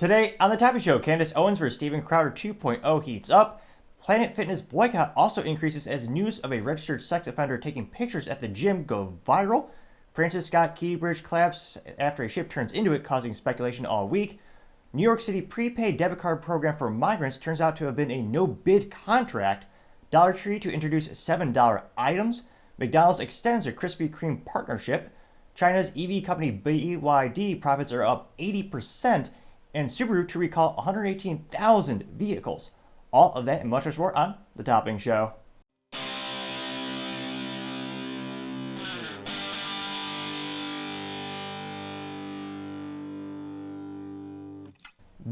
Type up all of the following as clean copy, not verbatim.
Today on the Topic Show, Candace Owens vs. Steven Crowder 2.0 heats up. Planet Fitness boycott also increases as news of a registered sex offender taking pictures at the gym go viral. Francis Scott Key Bridge collapse after a ship turns into it, causing speculation all week. New York City prepaid debit card program for migrants turns out to have been a no-bid contract. Dollar Tree to introduce $7 items. McDonald's extends their Krispy Kreme partnership. China's EV company BYD profits are up 80%. And Subaru to recall 118,000 vehicles. All of that and much more on The Topping Show.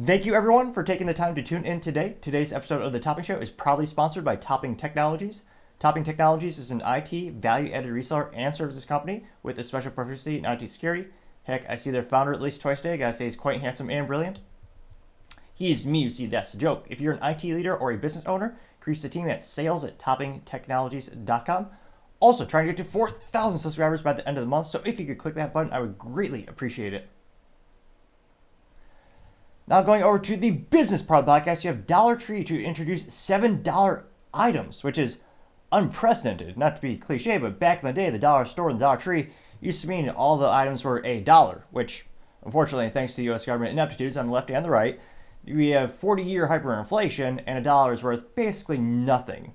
Thank you everyone for taking the time to tune in today. Today's episode of The Topping Show is proudly sponsored by Topping Technologies. Topping Technologies is an IT value-added reseller and services company with a special proficiency in IT security. Heck, I see their founder at least twice a day. I gotta say he's quite handsome and brilliant. He's me, you see, that's the joke. If you're an IT leader or a business owner, reach the team at sales@toppingtechnologies.com. Also, trying to get to 4,000 subscribers by the end of the month, so if you could click that button, I would greatly appreciate it. Now going over to the business part of the podcast, you have Dollar Tree to introduce $7 items, which is unprecedented. Not to be cliche, but back in the day, the dollar store and the Dollar Tree used to mean all the items were $1, which, unfortunately, thanks to the U.S. government ineptitudes on the left and the right, we have 40-year hyperinflation, and $1 is worth basically nothing.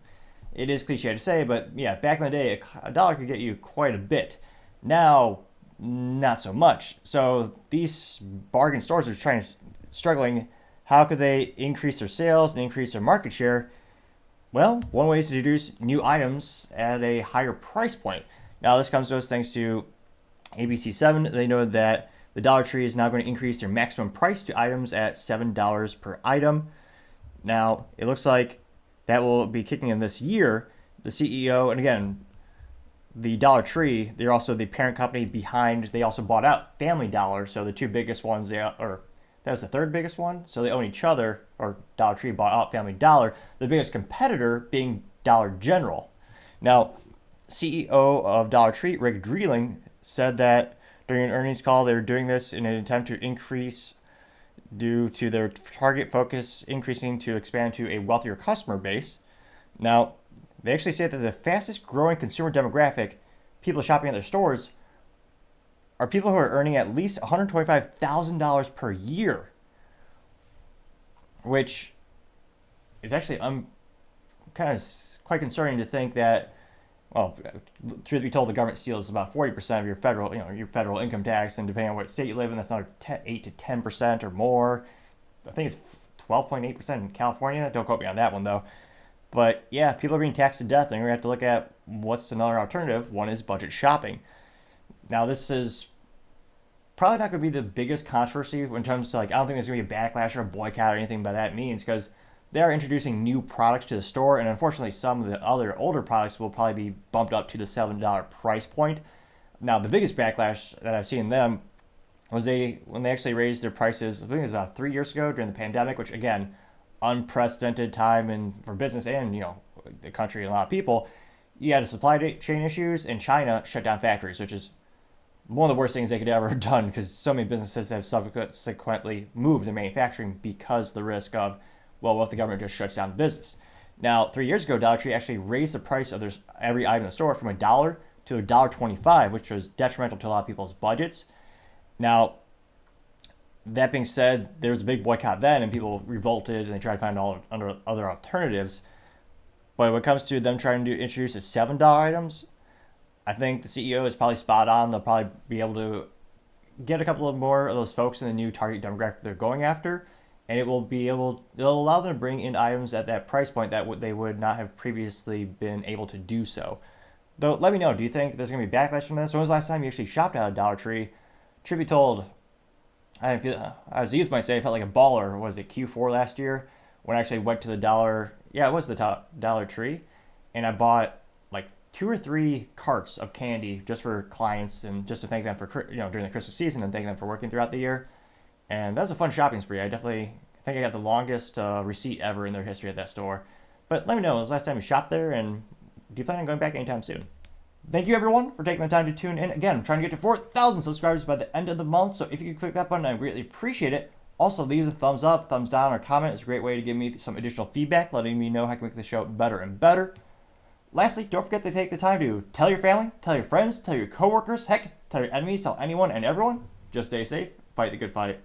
It is cliche to say, but yeah, back in the day, a dollar could get you quite a bit. Now, not so much. So these bargain stores are struggling. How could they increase their sales and increase their market share? Well, one way is to introduce new items at a higher price point. Now, this comes to us thanks to ABC7. They know that the Dollar Tree is now going to increase their maximum price to items at $7 per item. Now, it looks like that will be kicking in this year. The CEO, and again, the Dollar Tree, they're also the parent company behind, they also bought out Family Dollar. So the two biggest ones, or that was the third biggest one. So they own each other, or Dollar Tree bought out Family Dollar. The biggest competitor being Dollar General. Now, CEO of Dollar Tree, Rick Dreeling, said that during an earnings call, they were doing this in an attempt to increase due to their target focus increasing to expand to a wealthier customer base. Now, they actually say that the fastest growing consumer demographic, people shopping at their stores, are people who are earning at least $125,000 per year, which is actually kind of quite concerning to think that. Well, truth be told, the government steals about 40% of your federal income tax, and depending on what state you live in, that's another 8 to 10% or more. I think it's 12.8% in California. Don't quote me on that one though. But yeah, people are being taxed to death, and we're gonna have to look at what's another alternative. One is budget shopping. Now, this is probably not going to be the biggest controversy in terms of I don't think there's going to be a backlash or a boycott or anything by that means, because they are introducing new products to the store, and unfortunately some of the other older products will probably be bumped up to the $7 price point. Now, the biggest backlash that I've seen them was when they actually raised their prices, I think it was about 3 years ago during the pandemic, which again, unprecedented time for business and the country and a lot of people. You had supply chain issues, and China shut down factories, which is one of the worst things they could ever have done, because so many businesses have subsequently moved their manufacturing because the risk of, well, what if the government just shuts down the business? Now, 3 years ago, Dollar Tree actually raised the price of every item in the store from $1 to $1.25, which was detrimental to a lot of people's budgets. Now, that being said, there was a big boycott then, and people revolted, and they tried to find other alternatives. But when it comes to them trying to introduce the $7 items, I think the CEO is probably spot on. They'll probably be able to get a couple of more of those folks in the new target demographic they're going after, and it'll allow them to bring in items at that price point that they would not have previously been able to do so. Though, let me know, do you think there's going to be backlash from this? When was the last time you actually shopped at a Dollar Tree? Truth be told, I as a youth might say, I felt like a baller. Was it Q4 last year when I actually went to the Dollar? Yeah, it was the Dollar Tree, and I bought like 2 or 3 carts of candy just for clients and just to thank them for during the Christmas season and thank them for working throughout the year. And that was a fun shopping spree. I think I got the longest receipt ever in their history at that store. But let me know, when was the last time you shopped there, and do you plan on going back anytime soon? Thank you everyone for taking the time to tune in. Again, I'm trying to get to 4,000 subscribers by the end of the month, so if you could click that button, I'd greatly appreciate it. Also, leave a thumbs up, thumbs down, or comment. It's a great way to give me some additional feedback, letting me know how I can make the show better and better. Lastly, don't forget to take the time to tell your family, tell your friends, tell your coworkers, heck, tell your enemies, tell anyone and everyone. Just stay safe, fight the good fight.